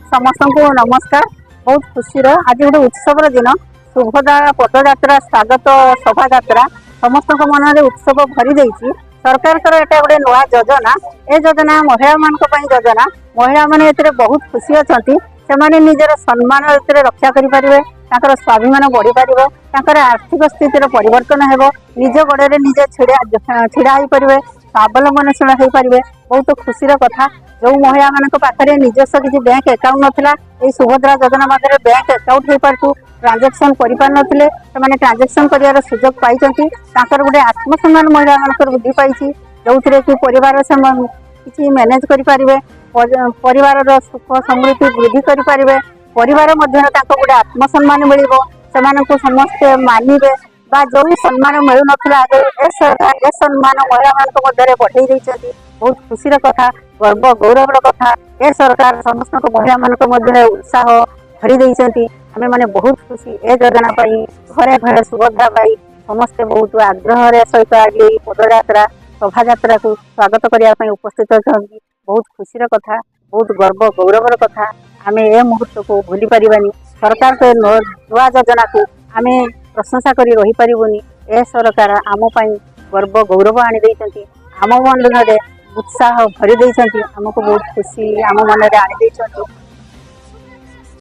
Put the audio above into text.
समस्त को नमस्कार। बहुत खुशी आज गोटे उत्सव दिन शुभदा पदयात्रा स्वागत शोभा यात्रा समस्त मन में उत्सव भरी देती। सरकार एटा गोटे नुआ योजना ए योजना महिला मान योजना महिला मैंने बहुत खुशी अच्छा से निजर सम्मान रक्षा करें स्वाभिमान बढ़ी पार आर्थिक स्थितिर परिवर्तन हो निज गोड़े निजे छिड़ा हो पारे स्वावलंबनशील हो पारे बहुत खुशी कथा। जो महिला मान पाखे निजस्व किसी बैंक अकाउंट नाला ये सुभद्रा योजना मध्य बैंक अकाउंट हो पार्थ ट्रांजेक्शन करते ट्रांजेक्शन कर सुजोग पाई गोटे आत्मसम्मान महिला मान वृद्धि पाई जो कि परिवार से किसी मैनेज करें परिवार सुख समृद्धि वृद्धि करें परिवार गोटे आत्मसम्मान मिल समस्ते मानवे जो भी सम्मान मिलू ना ए सरकार ए सम्मान महिला मान बढ़े देती बहुत खुशी कथा गर्व गौरव कथा ए सरकार समस्त महिला मान उत्साह भरी देती आम मैंने बहुत खुशी ए योजना घरे घरे सुभद्रा पाई समस्ते बहुत आग्रह सहित आज पदयात्रा शोभा यात्रा को स्वागत करने उपस्थित अच्छा बहुत खुशी कथा बहुत गर्व गौरव कथा आम ए मुहूर्त को भूली पारानी सरकार के नुआ योजना को आम प्रशंसा कर रही पारूनी ए सरकार आम गर्व गौरव आनी आम मन में उत्साह भरी आमको बहुत खुशी आम मन में आनी